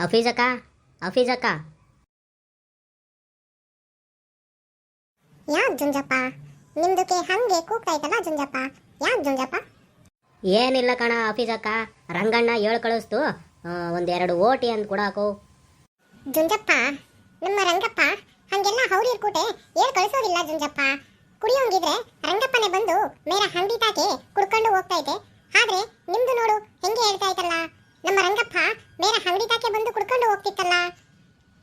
ಅಫೀಜಕ್ಕ ಅಫೀಜಕ್ಕ ಯಾಕೆ ಜುಂಜಪ್ಪ ನಿಮ್ದಕ್ಕೆ ಹಂಗೆ ಕೂಗ್ತಾ ಇತ್ತಲ್ಲ ಜುಂಜಪ್ಪ? ಯಾಕೆ ಜುಂಜಪ್ಪ? ಏನಿಲ್ಲ ಕಣ ಅಫೀಜಕ್ಕ, ರಂಗಣ್ಣ ಹೇಳ್ ಕಳಿಸ್ತು ಒಂದೆರಡು ಓಟಿ ಅಂತ ಕೊಡಾಕು. ಜುಂಜಪ್ಪ ನಮ್ಮ ರಂಗಪ್ಪ ಹಂಗೆಲ್ಲ ಹೌರಿರ್ ಕೂಟೆ ಹೇಳ್ ಕಳಿಸೋದಿಲ್ಲ ಜುಂಜಪ್ಪ. ಕುಡಿಯೋಂಗಿದ್ರೆ ರಂಗಪ್ಪನೇ ಬಂದು ಮೇರ ಹಂಡಿ ತಾಕೆ ಕುಡ್ಕೊಂಡು ಹೋಗ್ತಾ ಇದೆ. ಆದ್ರೆ ನಿಮ್ದು ನೋಡು ಹೆಂಗೆ ಹೇಳ್ತಾ ಇತ್ತಲ್ಲ, ನಮ್ಮ ರಂಗಪ್ಪ ಮೇರ ಹಂಡಿ ತಾಕೆ ಬಂದು ಕುಡ್ಕೊಂಡು ಹೋಗ್ತಿತ್ತಲ್ಲ.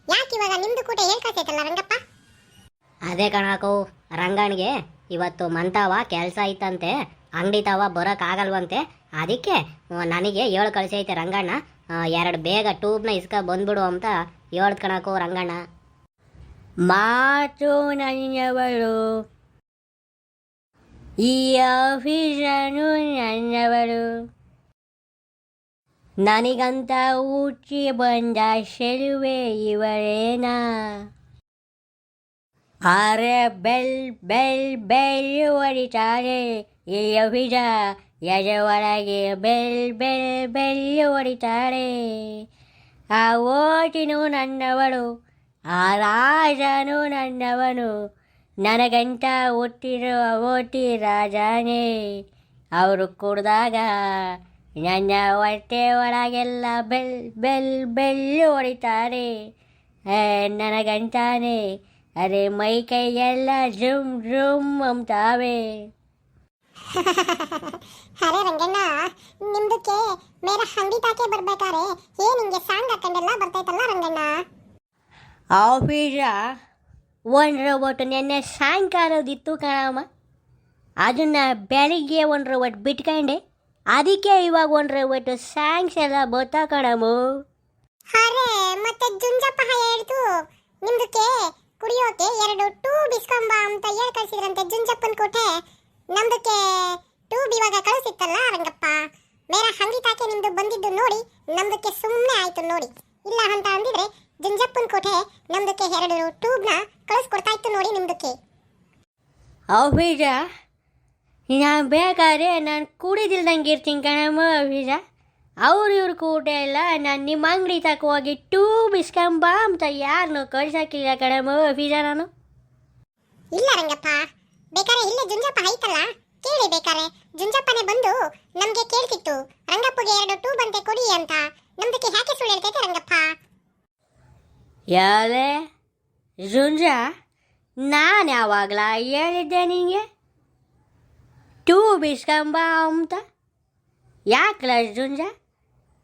ಯಾಕೆ ಇವಾಗ ನಿಮ್ದು ಕೂಟೆ ಹೇಳ್ ಕಳ್ಸೈತಲ್ಲ ರಂಗಪ್ಪ? ಅದೇ ಕಣಾಕು, ರಂಗಣ್ಣಿಗೆ ಇವತ್ತು ಮಂತಾವ ಕೆಲಸ ಇತ್ತಂತೆ, ಅಂಗಡಿ ತಾವ ಬರೋಕ್ಕಾಗಲ್ವಂತೆ. ಅದಕ್ಕೆ ನನಗೆ ಹೇಳು ಕಳಿಸೈತೆ ರಂಗಣ್ಣ, ಎರಡು ಬೇಗ ಟ್ಯೂಬ್ನ ಇಸ್ಕ ಬಂದ್ಬಿಡು ಅಂತ ಹೇಳ್ದು ಕಣಾಕು ರಂಗಣ್ಣ. ಮಾತು ನನ್ನವರು, ಈ ಆಫೀಸನು ನನ್ನವರು, ನನಗಂತ ಊಟಿ ಬಂದ ಶೆಲುವೆ ಇವರೇನಾ? ಅರೆ ಬೆಲ್ ಬೆಲ್ ಬೆಲ್ ಹೊಡಿತಾರೆ ಈ ಅಭಿಜ, ಎದೆ ಒಳಗೆ ಬೆಲ್ ಬೆಲ್ ಬೆಲ್ ಹೊಡಿತಾರೆ. ಆ ಓಟಿನೂ ನನ್ನವಳು, ಆ ರಾಜನು ನನ್ನವನು, ನನಗಂತ ಹುಟ್ಟಿರೋ ಓಟಿ ರಾಜನೇ. ಅವರು ಕುಡ್ದಾಗ ನನ್ನ ಹೊಟ್ಟೆ ಒಳಗೆಲ್ಲ ಬೆಲ್ ಬೆಲ್ ಬೆಲ್ ಹೊಡಿತಾರೆ ನನಗಂತಾನೆ. ಅರೆ ಮೈ ಕೈಯೆಲ್ಲ ಜುಮ್ ಜುಮ್ ಅಂತಾವೆ. ಅರೆ ರಂಗಣ್ಣ, ನಿಮ್ದಕ್ಕೆ ಮೇರ ಹಂಡಿ ತಾಕೆ ಬರ್ಬೇಕಾರೆ ಏನ್ ಹಿಂಗೆ ಸಾಂಗ್ ಹಾಕೊಂಡೆಲ್ಲ ಬರ್ತೈತಲ್ಲ ರಂಗಣ್ಣ? ಆಫೀಸ ಒಂದು ಒಟ್ಟು ನೆನ್ನೆ ಸಾಯಂಕಾಲದಿತ್ತು ಕಣಮ್ಮ, ಅದನ್ನ ಬೆಳಿಗ್ಗೆ ಒಂದು ಒಟ್ಟು ಬಿಟ್ಕೊಂಡೆ. ಅದಕ್ಕೆ ಇವಾಗ ಒಂದು ಒಟ್ಟು ಸಾಂಗ್ಸ್ ಎಲ್ಲ ಬತ್ತಾ ಕಣಮ್ಮ. ಅರೆ ಮತ್ತೆ ಜುಂಜಪ್ಪ ಹೇಳ್ತು ನಿಮ್ದಕ್ಕೆ ಕುಡಿಯೋಕೆ ಎರಡು ಟ್ಯೂಬ್ ಇಸ್ಕೊಂಬ ಅಂತ ಹೇಳ್ ಕಳ್ಸಿದ್ರಂತೆ ಜುಂಜಪ್ಪನ ಕೋಟೆ. ನಮ್ದಕ್ಕೆ ಟ್ಯೂಬ್ ಇವಾಗ ಕಳಿಸಿತ್ತಲ್ಲ ರಂಗಪ್ಪ, ಮೇರ ಹಂಡಿ ತಾಕೆ ನಿಮ್ದು ಬಂದಿದ್ದು ನೋಡಿ ನಮ್ದಕ್ಕೆ ಸುಮ್ಮನೆ ಆಯ್ತು ನೋಡಿ. ಇಲ್ಲ ಅಂತ ಅಂದಿದ್ರೆ ಜುಂಜಪ್ಪನ ಕೋಟೆ ನಮ್ದಕ್ಕೆ ಎರಡು ಟ್ಯೂಬ್ನ ಕಳಿಸ್ಕೊಡ್ತಾ ಇತ್ತು ನೋಡಿ ನಿಮ್ದಕ್ಕೆ. ಆಫೀಸ ನಾನು ಬೇಕಾದ್ರೆ ನಾನು ಕುಡಿದಿಲ್ದಂಗೆ ಇರ್ತೀನಿ ಕಣಮ್ಮ ಆಫೀಸ. ಅವ್ರು ಇವ್ರು ಕೂಟ ಇಲ್ಲ, ನಾನು ನಿಮ್ಮ ಅಂಗಡಿ ತಕ ಹೋಗಿ ಟ್ಯೂಬ್ ಇಸ್ಕೊಂಬ ಅಂತ ಯಾರನ್ನು ಕಳ್ಸಕ್ಕಿಲ್ಲ ಕಣಮ್ಮ ಆಫೀಸ ನಾನು. ಇಲ್ಲ ರಂಗಪ್ಪ, ಬೇಕಾರೆ ಇಲ್ಲೇ ಜುಂಜಪ್ಪ ಐತಲ್ಲ ಕೇಳಿ, ಬೇಕಾರೆ ಜುಂಜಪ್ಪನೇ ಬಂದು ನಮ್ಗೆ ಕೇಳ್ತಿತ್ತು ರಂಗಪ್ಪಗೆ ಎರಡು ಟ್ಯೂಬ್ ಅಂತೆ ಕೊಡಿ ಅಂತ. ನಮ್ದಕ್ಕೆ ಯಾಕೆ ಸುಳ್ಳು ಹೇಳ್ತೈತೆ ರಂಗಪ್ಪ? ಯಾರೇ ಜುಂಜ, ನಾನು ಯಾವಾಗಲ ಹೇಳಿದ್ದೆ ನಿಂಗೆ ಟ್ಯೂಬ್ ಇಸ್ಕೊಂಬ ಅಂತ? ಯಾಕಲ ಜುಂಜ,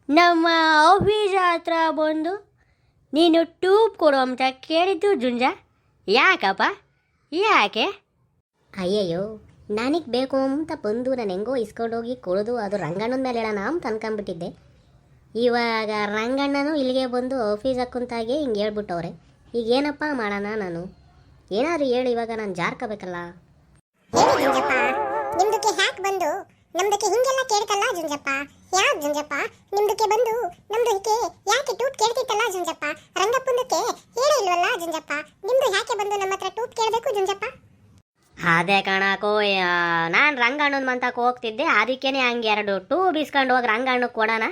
ನಮ್ಮ ಆಫೀಸ್ ಹತ್ರ ಬಂದು ನೀನು ಟ್ಯೂಬ್ ಕೊಡು ಅಂತ ಕೇಳಿದ್ದು ಜುಂಜ? ಯಾಕಪ್ಪ ಯಾಕೆ? ಅಯ್ಯಯ್ಯೋ, ನನಗೆ ಬೇಕು ಅಂತ ಬಂದು ನಾನು ಹೆಂಗೋ ಇಸ್ಕೊಂಡೋಗಿ ಕೊಡೋದು, ಅದು ರಂಗಣ್ಣನ ಮೇಲೆ ಹೇಳೋಣ ಅಂತ ಅನ್ಕೊಂಬಿಟ್ಟಿದ್ದೆ. ಇವಾಗ ರಂಗಣ್ಣನೂ ಇಲ್ಲಿಗೆ ಬಂದು ಆಫೀಸ್ ಹಾಕುಂತಾಗೆ ಹಿಂಗೆ ಹೇಳ್ಬಿಟ್ಟವ್ರೆ. ಈಗ ಏನಪ್ಪ ಮಾಡೋಣ ನಾನು? ಏನಾದ್ರು ಹೇಳಿ, ಇವಾಗ ನಾನು ಜಾರ್ಕೋಬೇಕಲ್ಲ. ಹೇಳಿ ಜುಂಜಪ್ಪ, ನಿಮ್ದಕ್ಕೆ ಹ್ಯಾಕ್ ಬಂದು ನಮ್ದಕ್ಕೆ ಹಿಂಗೆಲ್ಲ ಕೇಳ್ತಲ್ಲ ಜುಂಜಪ್ಪ? ಯಾಕೆ ಜುಂಜಪ್ಪ ನಿಮ್ದಕ್ಕೆ ಬಂದು ನಮ್ದಕ್ಕೆ ಯಾಕೆ ಟೂಪ್ ಕೇಳ್ತಿತ್ತಲ್ಲ ಜುಂಜಪ್ಪ? ರಂಗಪ್ಪಂದಕ್ಕೆ ಹೇಳೇ ಇಲ್ವಲ್ಲ ಜುಂಜಪ್ಪ? ನಿಮ್ದು ಯಾಕೆ ಬಂದು ನಮ್ಮ ಹತ್ರ ಟೂಪ್ ಕೇಳಬೇಕು ಜುಂಜಪ್ಪ? ಅದೇ ಕಣಕೋ, ನಾನು ರಂಗಣ್ಣನ ಮಂತಕ್ಕೆ ಹೋಗ್ತಿದ್ದೆ, ಅದಕ್ಕೇನೆ ಹಂಗೆ ಎರಡು ಟ್ಯೂಬ್ ಇಸ್ಕೊಂಡು ಹೋಗಿ ರಂಗಣ್ಣಗೆ ಕೊಡೋಣ.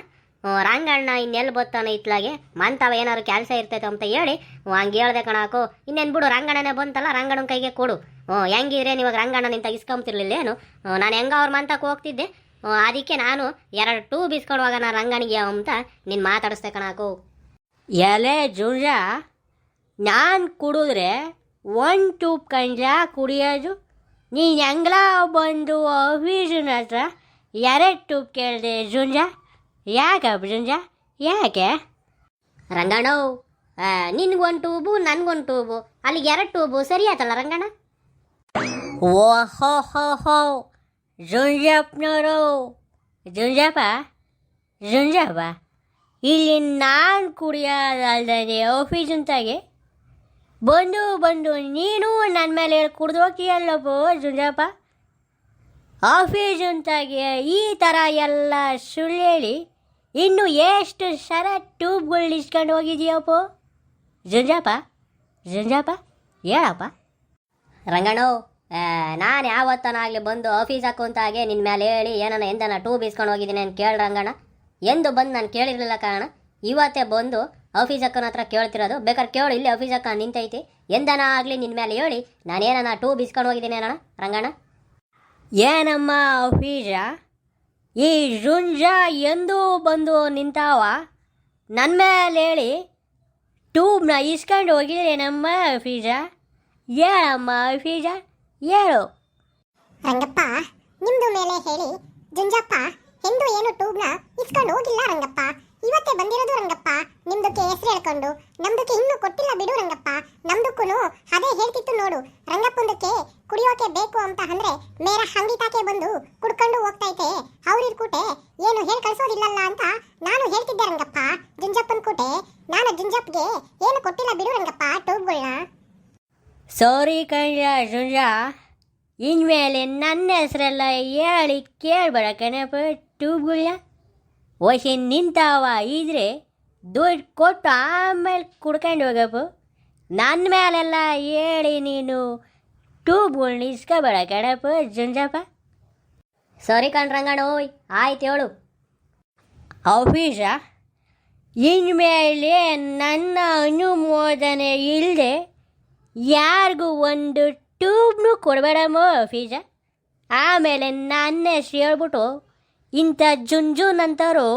ರಂಗಣ್ಣ ಇನ್ನೆಲ್ಲಿ ಬರ್ತಾನೆ ಇತ್ಲಾಗೆ, ಮಂತವ ಏನಾದ್ರು ಕೆಲಸ ಇರ್ತೈತೆ ಅಂತ ಹೇಳಿ ಹಂಗೆ ಹೇಳ್ದೆ ಕಣಾಕು. ಇನ್ನೇನು ಬಿಡು, ರಂಗಣ್ಣನೇ ಬಂತಲ್ಲ, ರಂಗಣ್ಣನ ಕೈಗೆ ಕೊಡು. ಹೆಂಗಿದ್ರೆ ಇವಾಗ ರಂಗಣ್ಣ ನಿಂತ ಇಸ್ಕೊಂತಿರ್ಲಿಲ್ಲೇನು? ನಾನು ಹೆಂಗ ಅವ್ರ ಮಂತಕ್ಕೆ ಹೋಗ್ತಿದ್ದೆ, ಅದಕ್ಕೆ ನಾನು ಎರಡು ಟ್ಯೂಬ್ ಇಸ್ಕೊಂಡು ಹೋಗೋಣ ರಂಗನಿಗೆ ಅಂತ ನಿನ್ನ ಮಾತಾಡಿಸ್ದೆ ಕಣಾಕು. ಎಲೆ ಜುಂಜ, ನಾನು ಕುಡಿದ್ರೆ ಒಂದು ಟ್ಯೂಬ್ ಕಂಜ ಕುಡಿಯೋದು, ನೀನು ಹೆಂಗ್ಲ ಬಂದು ಆಫೀಸಿನ ಹತ್ರ ಎರಡು ಟ್ಯೂಬ್ ಕೇಳಿದೆ ಜುಂಜ? ಯಾಕಪ್ಪ ಜುಂಜ, ಯಾಕೆ? ರಂಗಣ್ಣ, ನಿನ್ಗೊಂದು ಟ್ಯೂಬು ನನಗೊಂದು ಟ್ಯೂಬು, ಅಲ್ಲಿಗೆ ಎರಡು ಟ್ಯೂಬು ಸರಿ ಆಯ್ತಲ್ಲ ರಂಗಣ್ಣ? ಓಹೋ ಹೋ ಹೋ ಜುಂಜಪ್ಪನವರು, ಜುಂಜಪ್ಪ ಜುಂಜಪ್ಪ, ಇಲ್ಲಿ ನಾನು ಕುಡಿಯೋದಲ್ದೇ ಆಫೀಸ್ ಅಂತಾಗೆ ಬಂದು ಬಂದು ನೀನು ನನ್ನ ಮೇಲೆ ಹೇಳಿ ಕುಡ್ದು ಹೋಗ್ತೀಯಲ್ಲಪ್ಪ ಜುಂಜಪ್ಪ. ಆಫೀಸ್ ಅಂತಾಗೆ ಈ ಥರ ಎಲ್ಲ ಸುಳ್ಳು ಹೇಳಿ ಇನ್ನು ಎಷ್ಟು ಸರ ಟ್ಯೂಬ್ಗಳು ಇಸ್ಕೊಂಡು ಹೋಗಿದೀಯಪ್ಪ ಜುಂಜಪ್ಪ? ಜುಂಜಪ್ಪ ಹೇಳಪ್ಪ. ರಂಗಣ್ಣ, ನಾನು ಯಾವತ್ತನಾಗಲಿ ಬಂದು ಆಫೀಸ್ ಹಾಕುವಂತಾಗೆ ನಿನ್ನ ಮೇಲೆ ಹೇಳಿ ಏನನ್ನ ಎಂದನ ಟ್ಯೂಬ್ ಇಸ್ಕೊಂಡು ಹೋಗಿದ್ದೀನಿ ಅಂತ ಕೇಳಿ ರಂಗಣ್ಣ. ಎಂದು ಬಂದು ನಾನು ಕೇಳಿರಲಿಲ್ಲ ಕಾರಣ ಇವತ್ತೇ ಬಂದು ಆಫೀಸ್ ಅಕ್ಕನ ಹತ್ರ ಕೇಳ್ತಿರೋದು. ಬೇಕಾದ್ರೆ ಕೇಳು, ಇಲ್ಲಿ ಆಫೀಸ್ ಅಕ್ಕ ನಿಂತೈತಿ. ಎಂದನ ಆಗಲಿ ನಿನ್ನ ಮೇಲೆ ಹೇಳಿ ನಾನೇನ ಟೂ ಬಿಸ್ಕೊಂಡು ಹೋಗಿದ್ದೀನಿ ಅಣ್ಣ ರಂಗಣ್ಣ. ಏನಮ್ಮ ಆಫೀಸ, ಈ ಜುಂಜ ಎಂದೂ ಬಂದು ನಿಂತಾವ ನನ್ನ ಮೇಲೆ ಹೇಳಿ ಟ್ಯೂಬ್ನ ಇಸ್ಕೊಂಡು ಹೋಗಿದ್ದೇನಮ್ಮ ಆಫೀಸ? ಹೇಳಮ್ಮ ಆಫೀಸ, ಹೇಳು. ರಂಗಪ್ಪ, ನಿಮ್ದು ಮೇಲೆ ಹೇಳಿ ಜುಂಜಪ್ಪ ಎಂದು ಏನು ಟ್ಯೂಬ್ನ ಇಸ್ಕೊಂಡು ಹೋಗಿಲ್ಲ ರಂಗಪ್ಪ. ಇವತ್ತೇ ಬಂದಿರೋದು ರಂಗಪ್ಪ. ನಿಮ್ದಕ್ಕೆ ಹೆಸರು ಹೇಳ್ಕೊಂಡು ನಮ್ದಕ್ಕೆ ಇನ್ನೂ ಕೊಟ್ಟಿಲ್ಲ ಬಿಡು ರಂಗಪ್ಪ. ನಮ್ದಕ್ಕೂ ಅದೇ ಹೇಳ್ತಿತ್ತು ನೋಡು. ರಂಗಪ್ಪಂದಕ್ಕೆ ಕುಡಿಯೋಕೆ ಬೇಕು ಅಂತ ಅಂದ್ರೆ ಮೇರ ಅಂಗಡಿ ತಾಕೆ ಬಂದು ಕುಡ್ಕೊಂಡು ಹೋಗ್ತೈತೆ. ಅವ್ರಿರ್ ಕೂಟೆ ಏನು ಹೇಳಿ ಕಳ್ಸೋದಿಲ್ಲಲ್ಲ ಅಂತ ನಾನು ಹೇಳ್ತಿದ್ದೆ ರಂಗಪ್ಪ. ಜುಂಜಪ್ಪನ ಕೂಟೆ ನಾನು ಜುಂಜಪ್ಗೆ ಏನು ಕೊಟ್ಟಿಲ್ಲ ಬಿಡು ರಂಗಪ್ಪ ಟ್ಯೂಬ್ಗಳನ್ನ. ಸಾರಿ ಕಣ್ಯ ಜುಂಜ, ಇನ್ಮೇಲೆ ನನ್ನ ಹೆಸರೆಲ್ಲ ಹೇಳಿ ಕೇಳ್ಬೇಡ ಕಣಪ್ಪ. ಟ್ಯೂಬ್ಗಳನ್ನ ವಶಿ ನಿಂತಾವ ಇದ್ರೆ ದುಡ್ಡು ಕೊಟ್ಟು ಆಮೇಲೆ ಕುಡ್ಕೊಂಡು ಹೋಗಪ್ಪ. ನನ್ನ ಮೇಲೆಲ್ಲ ಹೇಳಿ ನೀನು ಟ್ಯೂಬ್ಗಳ್ನ ಇಸ್ಕೋಬೇಡ ಕಣಪ್ಪ ಜುಂಜಪ್ಪ. ಸರಿ ಕಣ್ರಂಗಣ್ಣ, ಓಯ್ ಆಯ್ತು ಹೇಳು. ಆಫೀಸ, ಇನ್ಮೇಲೆ ನನ್ನ ಅನುಮೋದನೆ ಇಲ್ಲದೆ ಯಾರಿಗೂ ಒಂದು ಟ್ಯೂಬ್ನು ಕೊಡಬೇಡಮ್ಮ ಆಫೀಸ. ಆಮೇಲೆ ನನ್ನ ಹೆಸ್ರು ಹೇಳ್ಬಿಟ್ಟು ಇಂಥ ಜುಂಜುನಂತರು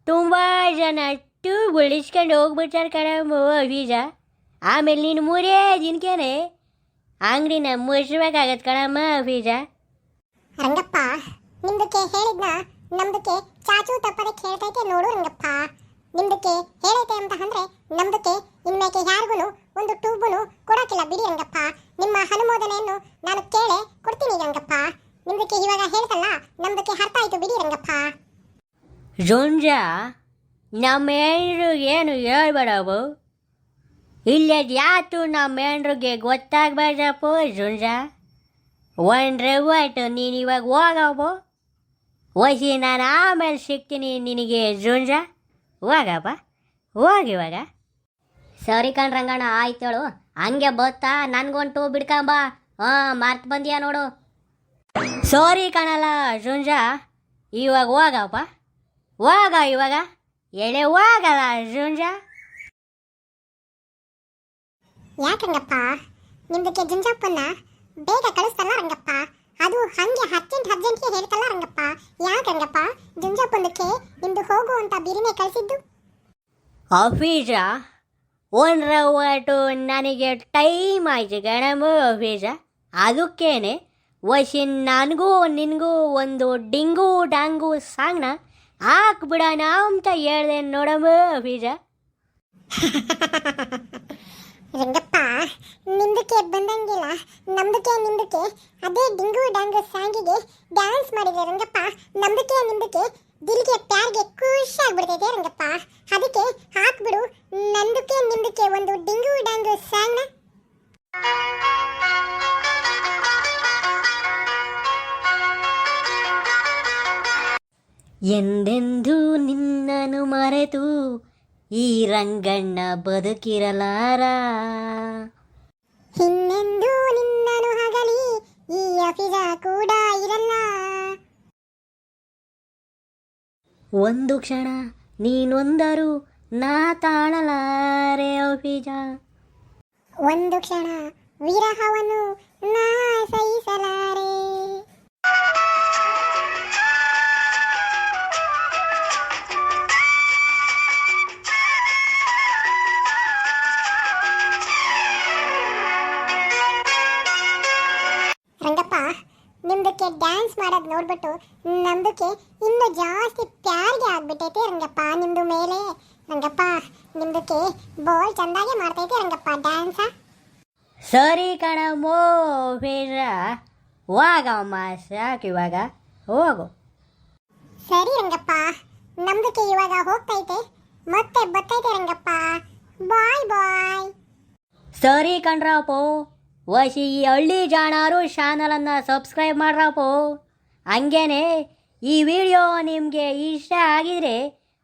ತುಂಬ ಜನ ಟ್ಯೂಬ್ಗಳು ಇಸ್ಕೊಂಡು ಹೋಗ್ಬಿಡ್ತಾರೆ ಕಣಮ್ಮ ಆಫೀಸ. ಆಮೇಲೆ ನೀನು 3 ದಿನಕ್ಕೇನೆ ಅಂಗಡಿನ ಮುಚ್ಚಬೇಕಾಗತ್ತೆ ಕಣಮ್ಮ ಆಫೀಸ. ರಂಗಪ್ಪ, ನಿಮ್ದಕ್ಕೆ ಹೇಳಿದ್ನ ನಮ್ದಕ್ಕೆ ಚಾಚು ತಪ್ಪದಕ್ಕೆ ಹೇಳ್ತೈತೆ ನೋಡು ರಂಗಪ್ಪ. ನಿಮ್ದಕ್ಕೆ ಹೇಳೈತೆ ಅಂತ ಅಂದ್ರೆ ನಮ್ದಕ್ಕೆ ಇನ್ಮೇಕೆ ಯಾರಿಗೂ ಒಂದು ಟ್ಯೂಬನು ಕೊಡೋಕಿಲ್ಲ ಬಿಡಿ ರಂಗಪ್ಪ. ನಿಮ್ಮ ಅನುಮೋದನೆಯನ್ನು ನಾನು ಕೇಳೇ ಕೊಡ್ತೀನಿ ರಂಗಪ್ಪ. ನಿಮ್ದಕ್ಕೆ ಇವಾಗ ಹೇಳ್ತಲ್ಲ ನಮ್ದಕ್ಕೆ ಅರ್ಥ ಆಯ್ತು ಬಿಡಿ ರಂಗಪ್ಪ. ಜುಂಜ, ನಮ್ಮ ಹೆಣ್ರು ಏನು ಹೇಳ್ಬೇಡವು. ಇಲ್ಲದ ಯಾತು ನಮ್ಮ ಹೆಣ್ರಿಗೆ ಗೊತ್ತಾಗ್ಬೇಡಪ್ಪ ಜುಂಜ. ಒಂದ್ರೆ ಒಟ್ಟು ನೀನು ಇವಾಗ ಹೋಗವು. ವಸಿ ನಾನು ಆಮೇಲೆ ಸಿಗ್ತೀನಿ ನಿನಗೆ ಜುಂಜ. ಹೋಗಪ್ಪ, ಹೋಗಿವಾಗ. ಸರಿ ಕಣ್ರಂಗಣ್ಣ, ಆಯ್ತೇಳು. ಹಂಗೆ ಬತ್ತಾ ನನಗೊಂಟು ಬಿಡ್ಕೊಂಬ. ಮರ್ತು ಬಂದಿಯಾ ನೋಡು. ಸಾರಿ ಕಣಲ್ಲ ಜುಂಜ, ಇವಾಗ ಹೋಗಪ್ಪ, ಹೋಗ ಇವಾಗ. ಎಳೆ ಹೋಗಲ್ಲ ಜುಂಜ. ಯಾಕಂಗಪ್ಪ ನಿಮ್ದಕ್ಕೆ ಜುಂಜಪ್ಪನ್ನ ಬೇಗ ಕಳಿಸ್ತಲ್ಲ ರಂಗಪ್ಪ. ಅದು ಹಂಗೆ ಅರ್ಜೆಂಟ್ಗೆ ಹೇಳ್ತಲ್ಲ ರಂಗಪ್ಪ. ಯಾಕಂಗಪ್ಪ ಜುಂಜಪ್ಪಂದಕ್ಕೆ ನಿಮ್ದು ಹೋಗು ಅಂತ ಬಿರಿನೇ ಕಳಿಸಿದ್ದು? ಆಫೀಸ, ಒಂದ್ರ ಒಟ್ಟು ನನಗೆ ಟೈಮ್ ಆಯ್ತು ಕಣಮ್ಮ ಆಫೀಸ. ಅದಕ್ಕೇನೆ ವಶಿ ನನಗೂ ನಿನಗೂ ಒಂದು ಡಿಂಗು ಡಾಂಗು ಸಾಂಗ್ನ ಹಾಕ್ಬಿಡೋಣ ಅಂತ ಹೇಳ್ದೆ ನೋಡಮ್ಮ ಆಫೀಸ. ರಂಗಪ್ಪ, ನಿಮ್ದಕ್ಕೆ ಬಂದಂಗಿಲ್ಲ ನಮ್ದಕ್ಕೆ ನಿಮ್ದಕ್ಕೆ ಅದೇ ಡಿಂಗು ಡಾಂಗು ಸಾಂಗಿಗೆ ಡ್ಯಾನ್ಸ್ ಮಾಡಿದ್ರೆ ರಂಗಪ್ಪ. ನಮ್ದಕ್ಕೆ ನಿಮ್ದಕ್ಕೆ ದಿಲ್ಗೆ ಪ್ಯಾರ್ಗೆ ಖುಷಿ ಆಗ್ಬಿಡ್ತೈತೆ ರಂಗಪ್ಪ. ಅದಕ್ಕೆ ಹಾಕ್ಬಿಡು ನಂದಕ್ಕೆ ನಿಮ್ದಕ್ಕೆ ಒಂದು ಡಿಂಗು ಡಾಂಗು ಸಾಂಗ್ನ. ಎಂದೆಂದೂ ನಿನ್ನನ್ನು ಮರೆತು ಈ ರಂಗಣ್ಣ ಬದುಕಿರಲಾರ. ಇನ್ನೆಂದೂ ನಿನ್ನನು ಹಗಲಿ ಈ ಅಫಿಜ ಕೂಡ ಇರಲ್ಲ. ಒಂದು ಕ್ಷಣ ನೀನೊಂದರು ನಾ ತಾಳಲಾರೆ ಅಫಿಜ. ಒಂದು ಕ್ಷಣ ವಿರಹವನ್ನು ನಾ ಸಹಿಸಲಾರೆ. ರಂಗಪ್ಪ, ನಿಮ್ದಕ್ಕೆ ಡ್ಯಾನ್ಸ್ ಮಾಡೋದು ನೋಡ್ಬಿಟ್ಟು ನಮ್ದಕ್ಕೆ ಇನ್ನೂ ಜಾಸ್ತಿ ಪ್ಯಾರಿಗೆ ಆಗ್ಬಿಟ್ಟೈತೆ ರಂಗಪ್ಪ ನಿಮ್ದು ಮೇಲೆ. ರಂಗಪ್ಪ, ನಿಮ್ದಕ್ಕೆ ಬೋಲ್ ಚಂದಾಗೆ ಮಾಡ್ತೈತೆ ರಂಗಪ್ಪ ಡ್ಯಾನ್ಸ. ಸರಿ ಕಣಮ್ಮೋ ಫೀರ, ಹೋಗಮ್ಮ ಸಾಕು ಇವಾಗ, ಹೋಗು. ಸರಿ ರಂಗಪ್ಪ, ನಮ್ದಕ್ಕೆ ಇವಾಗ ಹೋಗ್ತೈತೆ, ಮತ್ತೆ ಬರ್ತೈತೆ ರಂಗಪ್ಪ. ಬಾಯ್ ಬಾಯ್. ಸರಿ ಕಣ್ರಪ್ಪೋ, ವಶಿ ಈ ಹಳ್ಳಿ ಜಾಣಾರು ಚಾನಲನ್ನು ಸಬ್ಸ್ಕ್ರೈಬ್ ಮಾಡ್ರಪ್ಪೋ. ಹಂಗೇನೆ ಈ ವಿಡಿಯೋ ನಿಮಗೆ ಇಷ್ಟ ಆಗಿದ್ರೆ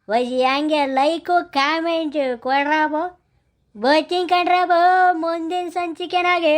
ವಶಿ ಹಂಗೆ ಲೈಕು ಕಾಮೆಂಟ್ ಕೊಡ್ರಪ್ಪೋ. ಬರ್ತೀನಿ ಕಣ್ರಪ್ಪೋ ಮುಂದಿನ ಸಂಚಿಕೆನಾಗೆ.